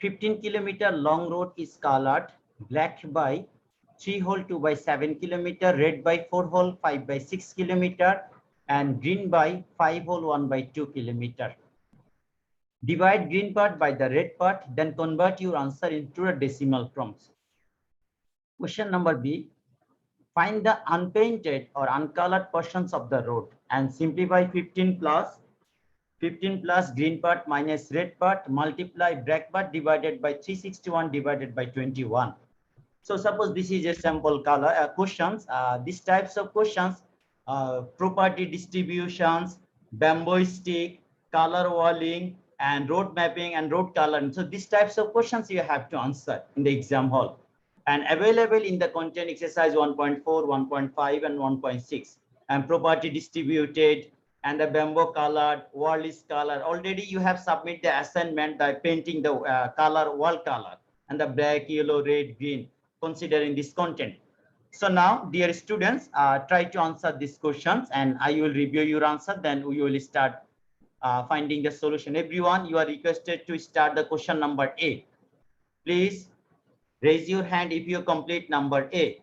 15-kilometer long road is colored black by 3 hole 2 by 7 kilometer, red by 4 hole 5 by 6 kilometer, and green by 5 hole 1 by 2 kilometer. Divide green part by the red part, then convert your answer into a decimal prompts. Question number B. Find the unpainted or uncolored portions of the road and simplify 15 plus green part minus red part multiply black part divided by 361 divided by 21. So suppose this is a sample color questions. These types of questions, property distributions, bamboo stick, color walling, and road mapping and road coloring. So these types of questions you have to answer in the exam hall, and available in the content exercise 1.4, 1.5, and 1.6. And property distributed and the bamboo colored, wall is color. Already you have submitted the assignment by painting the color, wall color, and the black, yellow, red, green, considering this content. So now, dear students, try to answer these questions and I will review your answer. Then we will start finding the solution. Everyone, you are requested to start the question number A. Please raise your hand if you complete number A.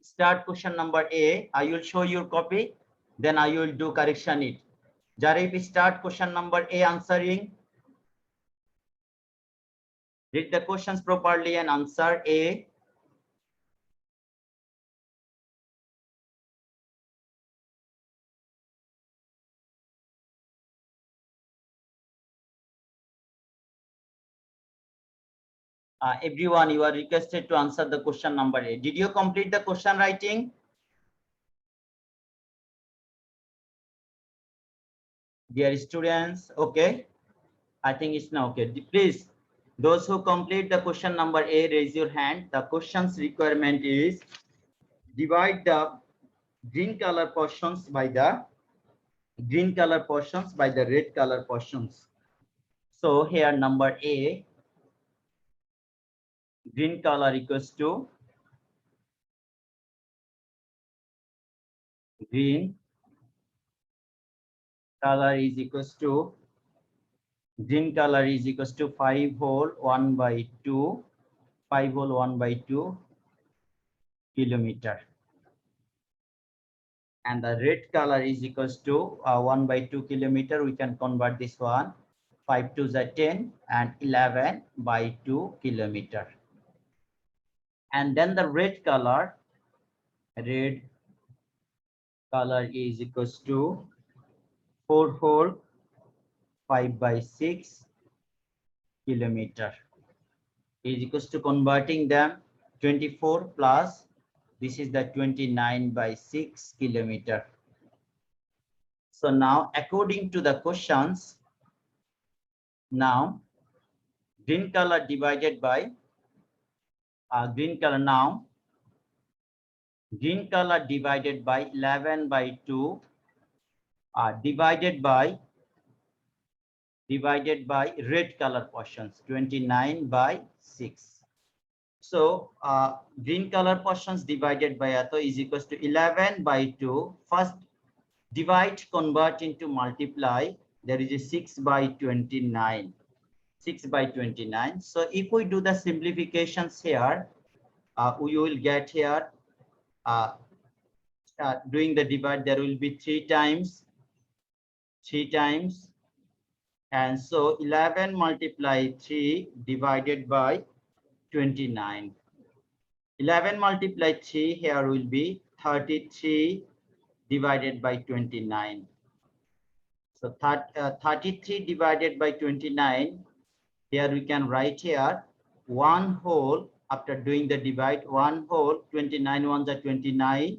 Start question number A. I will show your copy. Then I will do correction it. Jarif, start question number A answering. Read the questions properly and answer A. Everyone, you are requested to answer the question number A. Did you complete the question writing? Dear students, okay. I think it's now okay. Please, those who complete the question number A, raise your hand. The question's requirement is divide the green color portions by the red color portions. So here number A, green color equals to green color is equals to 5 whole 1 by 2 kilometer, and the red color is equals to 1 by 2 kilometer. We can convert this one, 5 to the 10 and 11 by 2 kilometer. And then the red color is equals to 4 whole 5 by 6 kilometer is equals to converting them 24 plus this is the 29 by 6 kilometer. So now according to the questions, now green color divided by green color divided by 11 by 2 divided by red color portions 29 by 6. So green color portions divided by is equals to 11 by 2. First divide, convert into multiply. There is a 6 by 29. 6 by 29. So if we do the simplifications here, we will get here doing the divide, there will be 3 times, and so 11 multiply 3 divided by 29. 11 multiply 3 here will be 33 divided by 29. So 33 divided by 29, here we can write here 1 whole, after doing the divide, 1 whole, 29 ones are 29,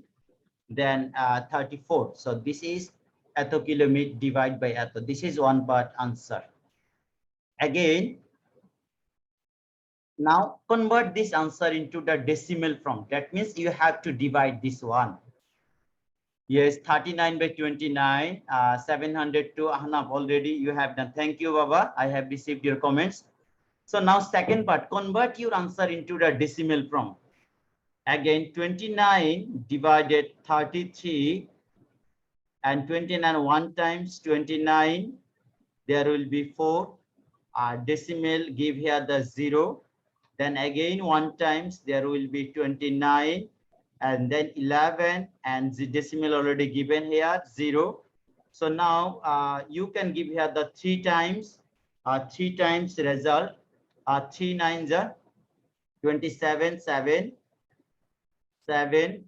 then 34. So this is atto kilometer divide by atto. This is one part answer. Again, now convert this answer into the decimal form. That means you have to divide this one. Yes, 39 by 29, 702. Ahnaf, already you have done. Thank you, Baba. I have received your comments. So now second part, convert your answer into the decimal form. Again, 29 divided 33, and 29 1 times 29, there will be 4. decimal, give here the 0. Then again 1 times there will be 29, and then 11, and the decimal already given here 0. So now you can give here the 3 times, 3 times result. 3 9s are 27, 7, 7,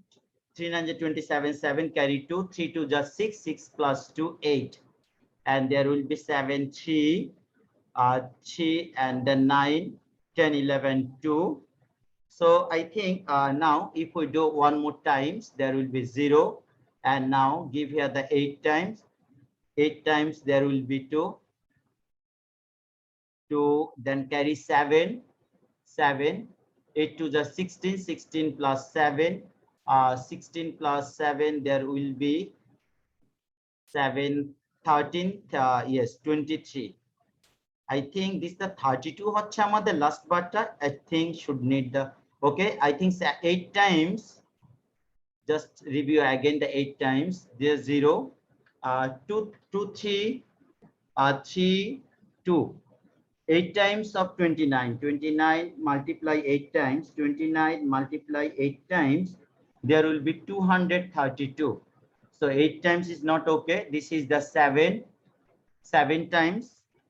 3 9 is 27, 7 carry 2, 3 2 just 6, 6 plus 2, 8. And there will be 7, 3, 3, and then 9, 10, 11, 2. So I think now if we do one more times, there will be 0. And now give here the 8 times. 8 times there will be 2. 2, then carry 7, 7. 8 to the 16, 16 plus 7. 16 plus 7, there will be 7, 13, yes, 23. I think this the 32 হচ্ছে আমাদের last barটা. I think should need the, okay, I think 8 times, just review again the 8 times. There's 0, 2, 2, 3, 3, 2. 8 times of 29. 29 multiply 8 times. 29 multiply 8 times. There will be 232. So 8 times is not okay. This is the 7. 7 times.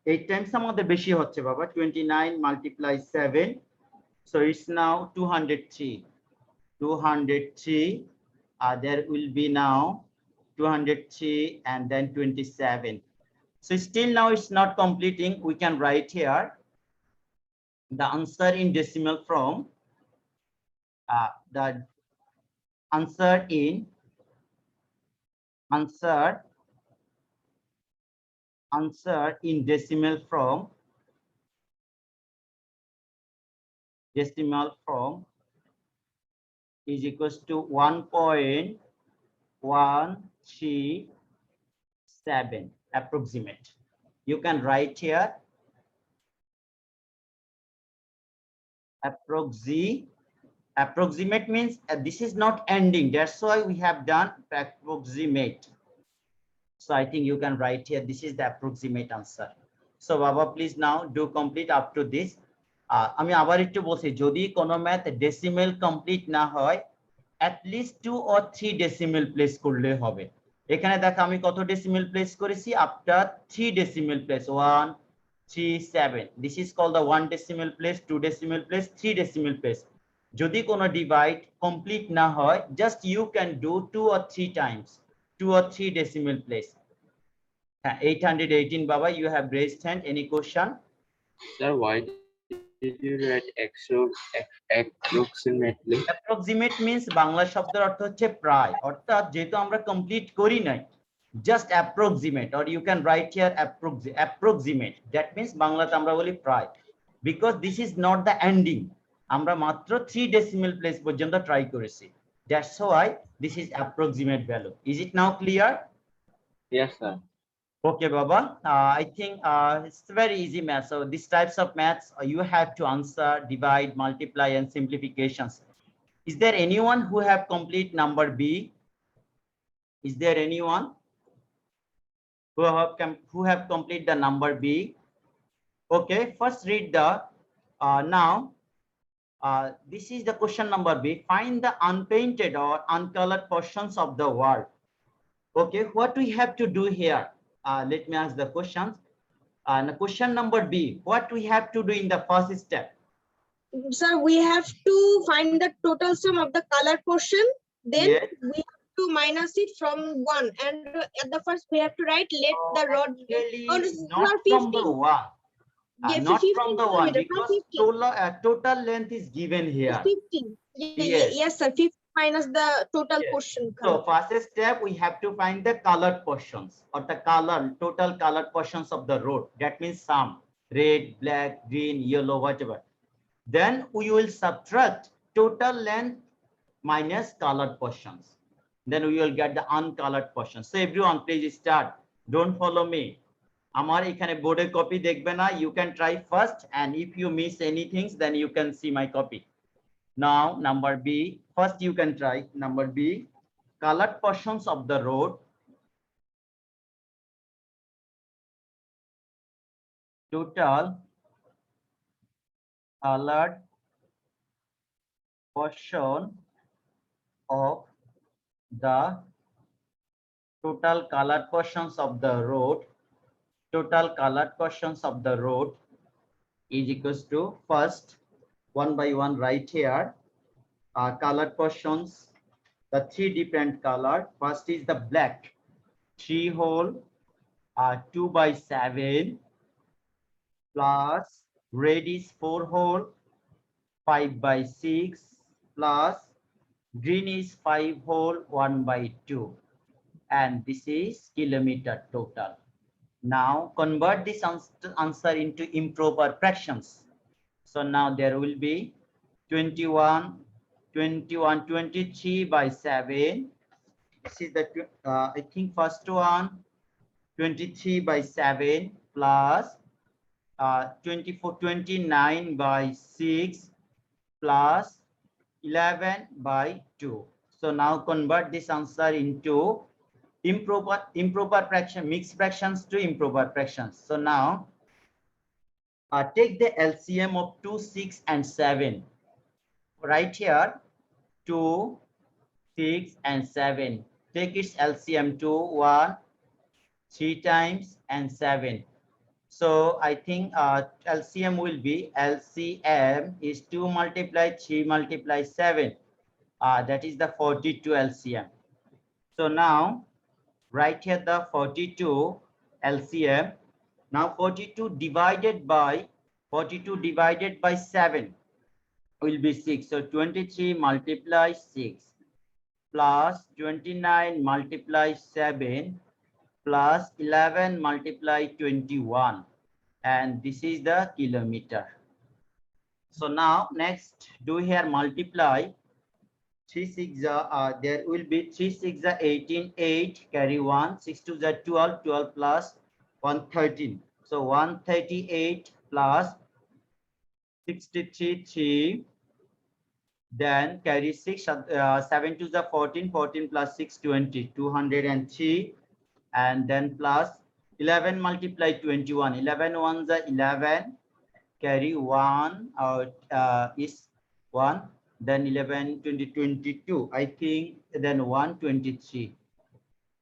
8 times আমাদের বেশি হচ্ছে বাবা. 29 multiply 7. So it's now 203. 203. There will be now 203 and then 27. So still now it's not completing. We can write here the answer in decimal form. The answer in decimal form. Decimal form is equals to 1.137 approximate. You can write here approximate means this is not ending. That's why we have done approximate. So I think you can write here this is the approximate answer. So Baba, please now do complete up to this. আমি আবার একটু বলছি, যদি কোনো math decimal complete না হয় at least 2 or 3 decimal place করলে হবে। এখানে দেখো আমি কত ডেসিমেল প্লেস করেছি, after 3 decimal place 1 3 7. This is called the 1 decimal place, 2 decimal place, 3 decimal place. যদি কোনো ডিভাইড কমপ্লিট না হয়, just you can do 2 or 3 times, 2 or 3 decimal place. 818 Baba, you have raised hand. Any question? Sir, why did you write approximately? Approximate means Bangla শব্দের অর্থ হচ্ছে প্রায়, অর্থাৎ যেহেতু আমরা কমপ্লিট করি নাই, just approximate, or you can write here approximate. That means বাংলাতে আমরা বলি প্রায়, because this is not the ending. আমরা মাত্র 3 decimal place পর্যন্ত ট্রাই করেছি. That's why this is approximate value. Is it now clear? Yes, sir. Okay, Baba. I think it's very easy math. So these types of maths you have to answer, divide, multiply, and simplifications. Is there anyone who have complete number B? Is there anyone who have complete the number B? Okay, first read the now. This is the question number B. Find the unpainted or uncolored portions of the world. Okay, what we have to do here? Let me ask the questions. The question number B, what we have to do in the first step? Sir, we have to find the total sum of the color portion. Then Yes. we have to minus it from 1. And at the first, we have to write let the rod. Actually, Oh, this is not not from 15. the one. Yes, Not 15 from the one, centimeter, from because 15. total length is given here. 15. Yes. Yes, sir. 15 minus the total Yes. portion. So first step, we have to find the colored portions, or the total colored portions of the road. That means sum, red, black, green, yellow, whatever. Then we will subtract total length minus colored portions. Then we will get the uncolored portions. So everyone, please start. Don't follow me. আমার এখানে বোর্ডের copy দেখবে না. You can try first, and if you miss anything, then you can see my copy. Now number B, first you can try number B, colored portions of the road. Total colored portion of the total colored portions of the road. Total colored portions of the road is equals to, first, one by one right here, colored portions, the three different color. First is the black, 3 hole, 2 by 7, plus red is 4 hole, 5 by 6, plus green is 5 hole, 1 by 2, and this is kilometer total. Now convert this answer into improper fractions. So now there will be 21, 23 by 7. This is the, I think first one, 23 by 7 plus 29 by 6 plus 11 by 2. So now convert this answer into improper fraction, mixed fractions to improper fractions. So now take the LCM of 2, 6, and 7. Right here, 2, 6, and 7. Take its LCM to 1, 3 times, and 7. So I think LCM will be, LCM is 2 multiplied 3 multiplied 7. That is the 42 LCM. So now write here the 42 LCM. Now 42 divided by 7 will be 6. So 23 multiply 6 plus 29 multiply 7 plus 11 multiply 21, and this is the kilometer. So now next do here multiply 3 6 there will be 3 6 18, 8 carry 1, 6 2 12, 12 plus 113. So 138 plus 63 3, then carry 6, 7 2 14, 14 plus 6 20, 203, and then plus 11 multiply 21, 11 ones are 11, carry 1 is 1, then 11 20 22, I think, then 123,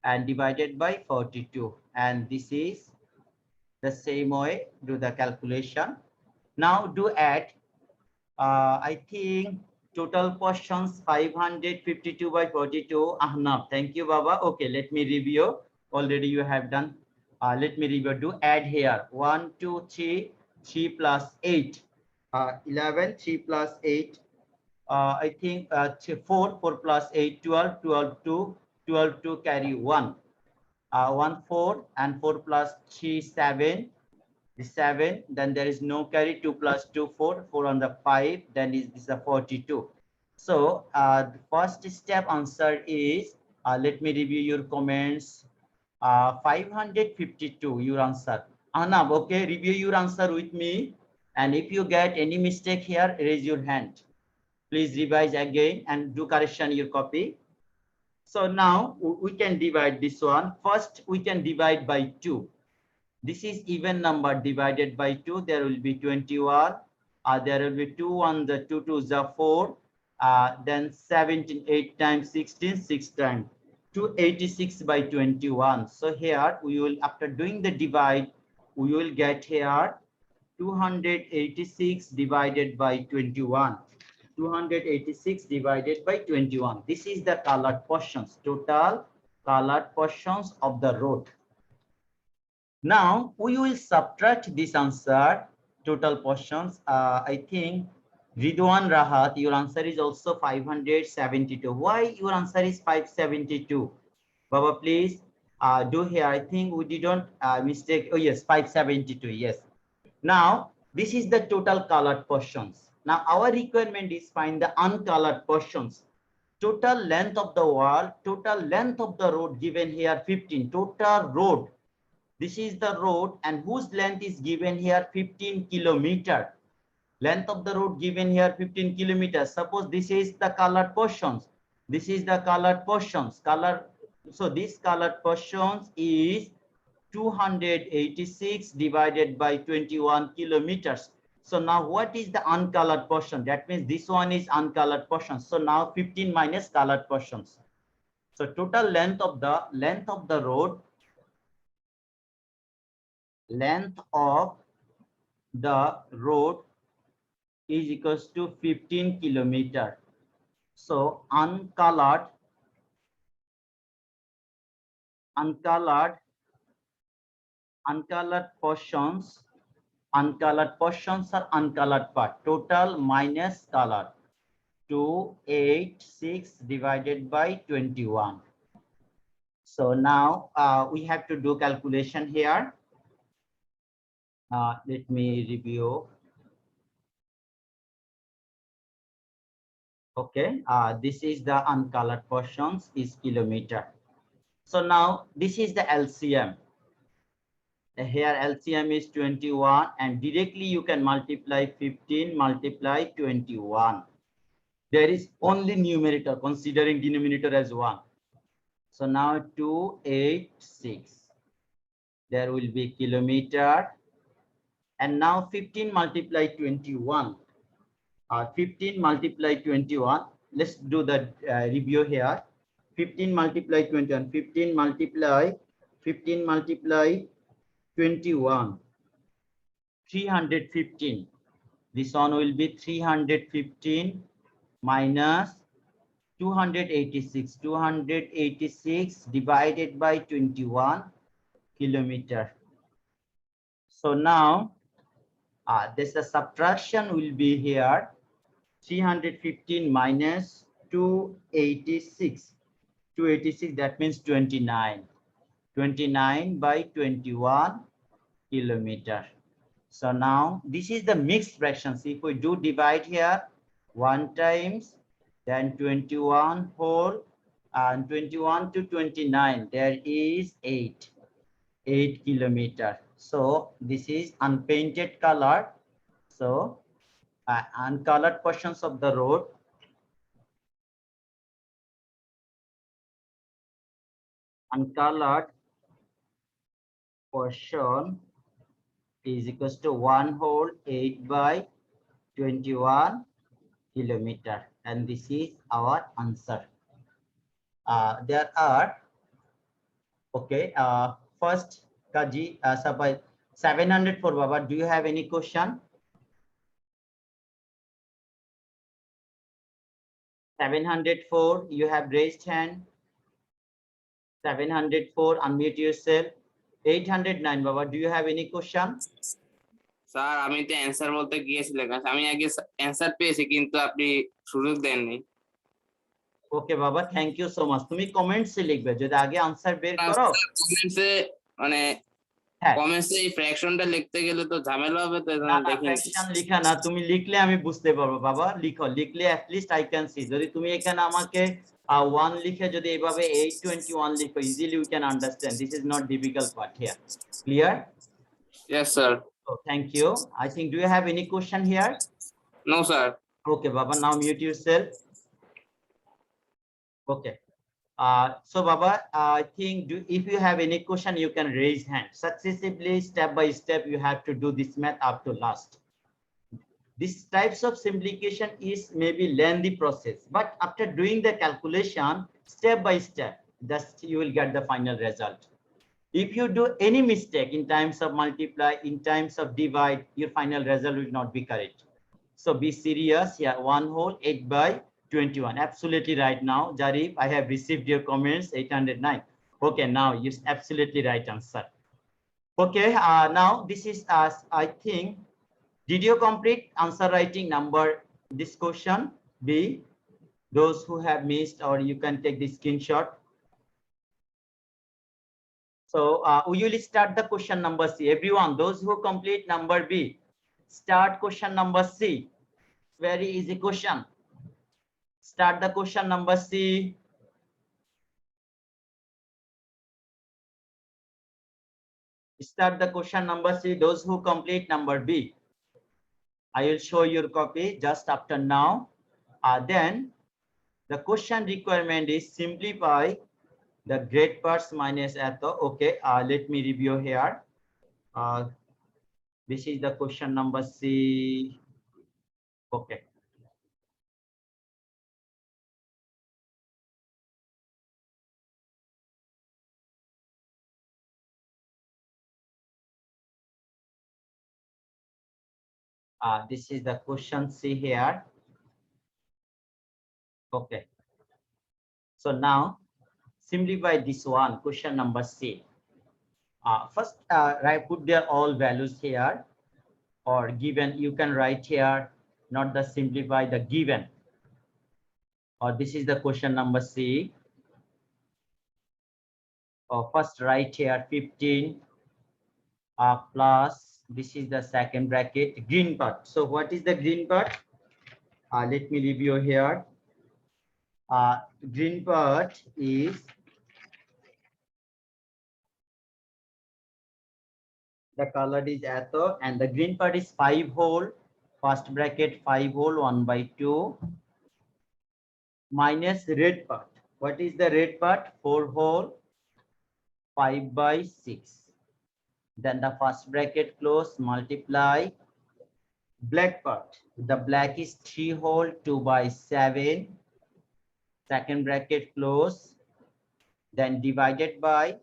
and divided by 42, and this is the same way do the calculation. Now do add, I think total portions 552 by 42. Ahnaf, thank you Baba. Okay, let me review. Already you have done. Let me review. Do add here 1 2 3, 3 plus 8, 11, 3 plus 8, I think 4 plus 8 12, 12 2, 12 2 carry 1, 1 4, and 4 plus 3 7, the 7, then there is no carry, 2 plus 2 4, 4 on the 5, then is this a 42. So the first step answer is, let me review your comments. 552 your answer. Anab, okay, review your answer with me, and if you get any mistake here, raise your hand. Please revise again and do correction your copy. So now we can divide this one. First we can divide by 2. This is even number divided by 2. There will be 21. There will be 2 1 the 2 2 the 4. Then 17 8 times 16 6 times 286 by 21. So here we will, after doing the divide, we will get here 286 divided by 21. 286 divided by 21. This is the colored portions, total colored portions of the road. Now we will subtract this answer, total portions. I think Ridwan Rahat, your answer is also 572. Why your answer is 572? Baba, please do here. I think we didn't mistake. Oh yes, 572. Yes. Now this is the total colored portions. Now our requirement is find the uncolored portions. Total length of the wall, total length of the road given here 15. Total road. This is the road, and whose length is given here 15 kilometer. Length of the road given here 15 kilometers. Suppose this is the colored portions. This is the colored portions. So this colored portions is 286 divided by 21 kilometers. So now what is the uncolored portion? That means this one is uncolored portion. So now 15 minus colored portions. So total length of the road, is equals to 15 kilometer. So uncolored portions are uncolored part. Total minus colored. 286 divided by 21. So now we have to do calculation here. Let me review. Okay, this is the uncolored portions is kilometer. So now this is the LCM. Here LCM is 21 and directly you can multiply 15 multiply 21. There is only numerator considering denominator as 1. So now 286. There will be kilometer. And now 15 multiply 21. 15 multiply 21. Let's do the review here. 15 multiply 21. 15 multiply 21. 315. This one will be 315 minus 286. 286 divided by 21 kilometer. So now this the subtraction will be here. 315 minus 286. 286, that means 29. 29 by 21 kilometer. So now this is the mixed fractions. If we do divide here, 1 times, then 21 whole, and 21 to 29, there is 8 kilometer. So this is unpainted color. So uncolored portions of the road, uncolored portion is equals to 1 whole 8 by 21 kilometer, and this is our answer. There are first Kaji Sabai 704 Baba, do you have any question? 704, you have raised hand. 704, unmute yourself. 809 Baba, do you have any question? Sir আমি তো answer বলতে গিয়েছিলাম, আমি আগে answer পেয়েছি কিন্তু আপনি সুযোগ দেননি। ওকে বাবা, থ্যাংক ইউ সো মাচ। তুমি কমেন্টসে লিখবে, যদি আগে আনসার বের করো। কমেন্টসে মানে কমেন্টসে এই ফ্র্যাকশনটা লিখতে গেলে তো ঝামেলা হবে, তো এজন্য দেখি। ফ্র্যাকশন লেখা না, তুমি লিখলে আমি বুঝতে পারবো বাবা। লিখো, লিখলে at least I can see. যদি তুমি এখানে আমাকে 1 লিখে যদি এইভাবে 821 লিখো, easily we can understand. This is not difficult part here. Clear? Yes sir. So thank you. I think, do you have any question here? No sir. Okay Baba, now mute yourself. Okay. So Baba, I think if you have any question, you can raise hand. Successively, step by step, you have to do this math up to last. These types of simplification is maybe lengthy process, but after doing the calculation step by step, just you will get the final result. If you do any mistake in times of multiply, in times of divide, your final result will not be correct. So be serious here. 1 whole 8 by 21. Absolutely right now. Jarif, I have received your comments. 809. Okay, now you absolutely right answer. Okay, now this is I think, did you complete answer writing number this question B? Those who have missed, or you can take the screenshot. So we will start the question number C. Everyone, those who complete number B, start question number C. Very easy question. Start the question number C. Start the question number C. Those who complete number B. I will show your copy just after now. Then the question requirement is simplify the great parts minus atto. Okay, let me review here. This is the question number C. Okay. This is the question C here. Okay. So now simplify this one, question number C. First, put their all values here, or given. You can write here, not the simplify, the given. Or this is the question number C. First write here 15 plus, this is the second bracket, green part. So what is the green part? Let me leave you here. Green part is the color is ether, and the green part is 5 whole, first bracket 5 whole 1/2 minus red part. What is the red part? 4 whole 5/6. Then the first bracket close, multiply black part. The black is 3 whole 2/7. Second bracket close. Then divided by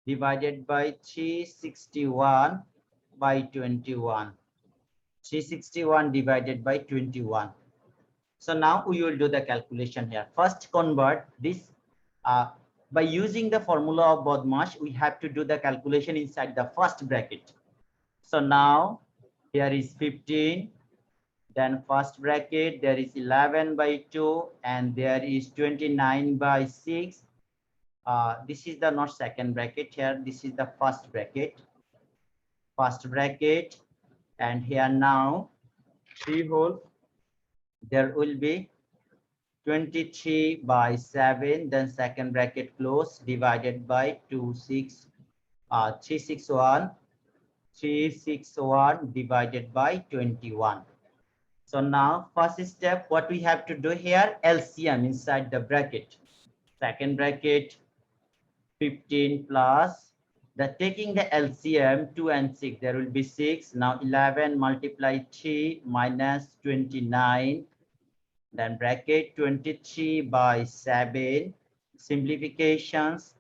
361/21. 361 divided by 21. So now we will do the calculation here. First convert this by using the formula of BODMAS, we have to do the calculation inside the first bracket. So now here is 15, then first bracket there is 11/2, and there is 29/6. This is the not second bracket here, this is the first bracket, and here now 3 whole, there will be 23/7, then second bracket close, divided by 361 divided by 21. So now first step, what we have to do here, LCM inside the bracket. Second bracket 15 plus, taking the LCM 2 and 6, there will be 6. Now 11 multiply 3 minus 29, then bracket 23/7, simplifications,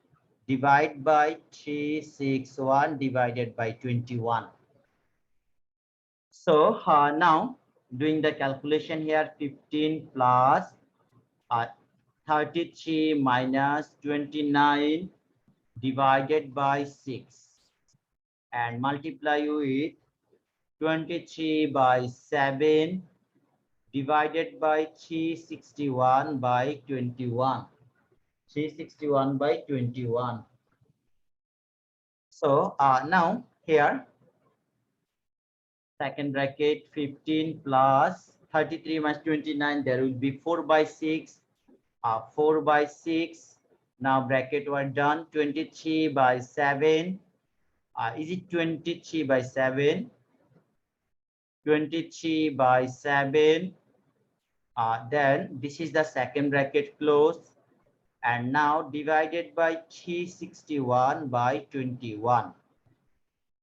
divide by 361 divided by 21. So now doing the calculation here, 15 plus 33 minus 29 divided by 6, and multiply with 23/7 divided by 361/21. 361/21. So now here, second bracket 15 plus 33 minus 29, there will be 4/6. 4/6. Now bracket were done. 23/7. Is it 23/7? 23/7. Then this is the second bracket close, and now divided by 361/21.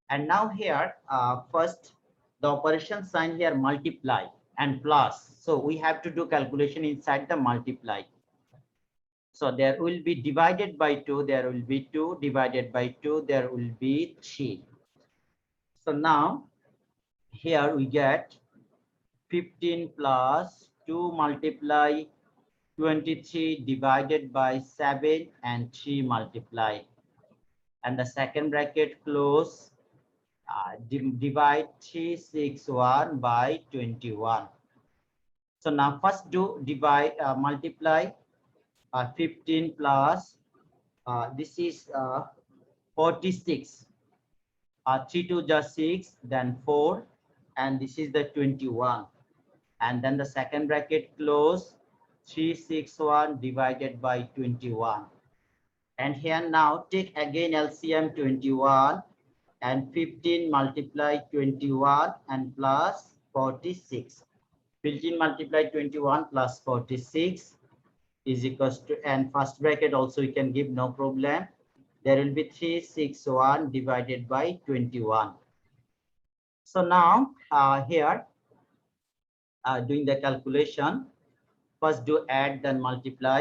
And now here, first the operation sign here, multiply and plus. So we have to do calculation inside the multiply. So there will be divided by 2, there will be 2, divided by 2, there will be 3. So now here we get 15 plus 2 multiply 23 divided by 7 and 3 multiply. And the second bracket close, divide 361/21. So now first do divide, multiply 15 plus, this is 46. 3 2 just 6, then 4, and this is the 21. And then the second bracket close, 361 divided by 21. And here now take again LCM 21 and 15 multiply 21 and plus 46. 15 multiply 21 plus 46 is equals to, and first bracket also you can give, no problem. There will be 361 divided by 21. So now here doing the calculation, first do add then multiply.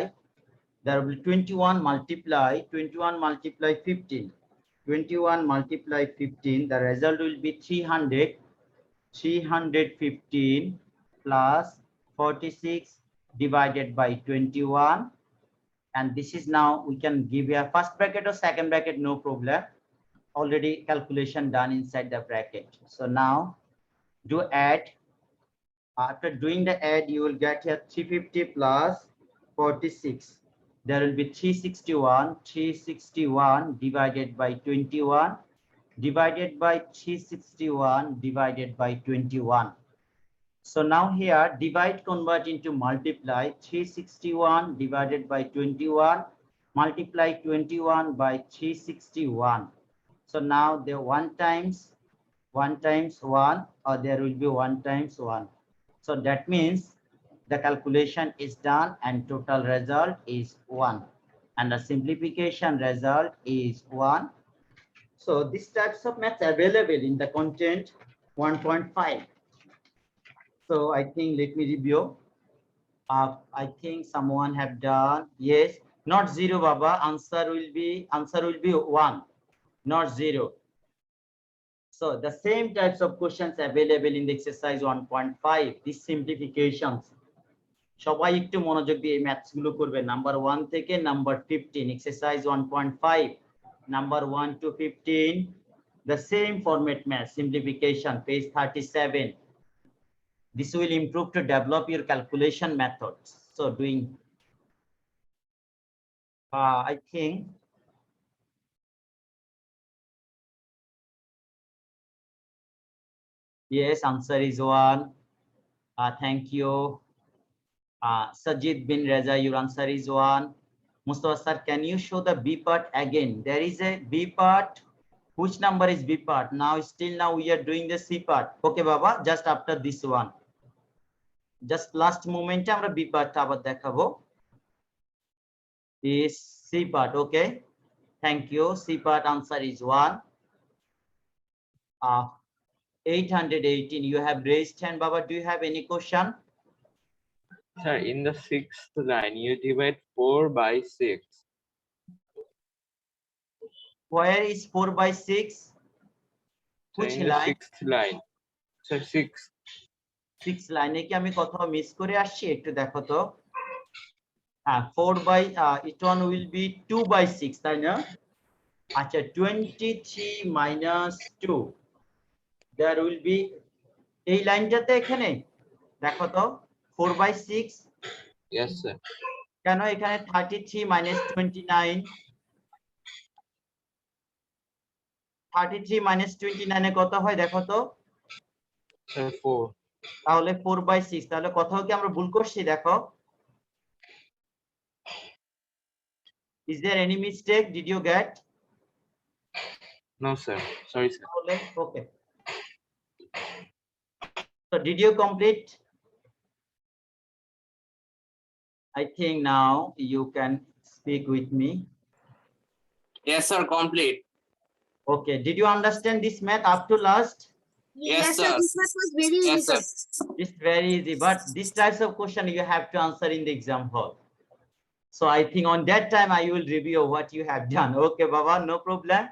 There will be 21 multiply 15. 21 multiply 15, the result will be 315 plus 46 divided by 21. And this is now we can give a first bracket or second bracket, no problem. Already calculation done inside the bracket. So now do add. After doing the add, you will get here 350 plus 46. There will be 361 divided by 21 divided by 361 divided by 21. So now here divide convert into multiply. 361 divided by 21 multiply 21 by 361. So now the 1 times 1 or there will be 1 times 1. So that means the calculation is done and total result is 1 and the simplification result is 1. So these types of maths available in the content 1.5. So I think let me review. I think someone have done, yes, not 0 Baba, answer will be 1, not 0. So the same types of questions available in the exercise 1.5, these simplifications. সবাই একটু মনোযোগ দিয়ে maths গুলো করবে number 1 থেকে number 15 exercise 1.5 number 1 to 15 the same format math simplification page 37. This will improve to develop your calculation methods. So doing I think yes, answer is 1. Thank you. Sajid bin Reza, your answer is 1. Mustafa sir, can you show the B part again? There is a B part. Which number is B part? Now we are doing the C part. Okay, Baba, just after this one. Just last moment, আমরা B part আবার দেখাবো. Is C part, okay? Thank you. C part answer is 1. 818. You have raised hand, Baba. Do you have any question? Sir, in the 6th line, you divide 4 by 6. Where is 4 by 6? Sir, Which in the line? 6th line. Sir, 6. 6 লাইনে কি আমি কোথাও miss করে আসছি একটু দেখো তো। 4 by it one will be 2 by 6 তাই না? আচ্ছা 23 minus 2 there will be এই লাইনটাতে এখানে দেখো তো 4 by 6 Yes, sir. কেন এখানে 33 minus 29 33 minus 29 এ কত হয় দেখো তো? Sir, 4. তাহলে 4 by 6 তাহলে কোথাও কি আমরা ভুল করছি দেখো? Is there any mistake? Did you get? No, sir. Sorry, sir. Okay. So did you complete? I think now you can speak with me. Yes, sir, complete. Okay. Did you understand this math up to last? Yes, sir. This math was very easy, Yes, sir. sir. It's very easy, but these types of question you have to answer in the exam hall. So I think on that time I will review what you have done. Okay, Baba, no problem.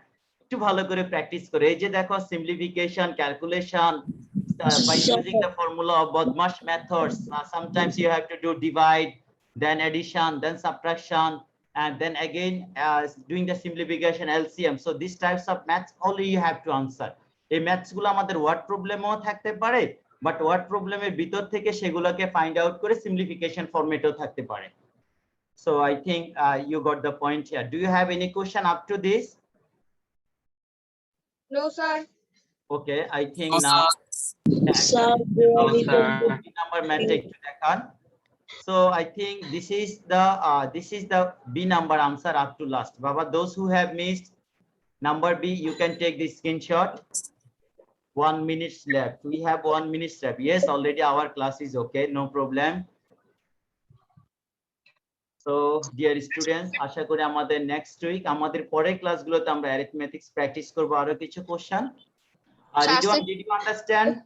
একটু ভালো করে practice করে এই যে দেখো simplification, calculation by using the formula of BODMAS methods. Sometimes you have to do divide, then addition, then subtraction, and then again doing the simplification LCM. So these types of maths only you have to answer. এই maths গুলো আমাদের word প্রবলেমও থাকতে পারে, but word প্রবলেমের ভিতর থেকে সেগুলোকে find out করে সিম্পলিফিকেশন ফরম্যাটেও থাকতে পারে। So I think you got the point here. Do you have any question up to this? No, sir. Okay, I think No, now Sir, number matrix to দেখান. So I think this is the B number answer up to last. Baba, those who have missed number B, you can take the screenshot. 1 minute left. We have 1 minute left. Yes, already our class is okay, no problem. So dear students, আশা করি আমাদের next week আমাদের পরের ক্লাসগুলোতে আমরা arithmetics practice করব আরো কিছু question. Ridwan, did you understand?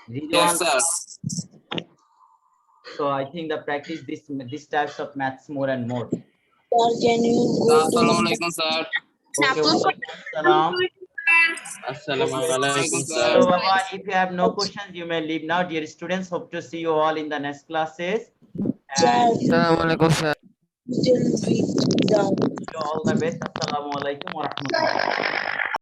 Ridwan, Yes, sir. so I think the practice this types of maths more and more. Sir, can you go to Assalamualaikum, sir. Okay, walaikum salam. Assalamualaikum, So sir. Baba, if you have no questions, you may leave now. Dear students, hope to see you all in the next classes. And Assalamualaikum, sir. still read down? wish you all the best. Assalamu alaikum wa rahmatullah.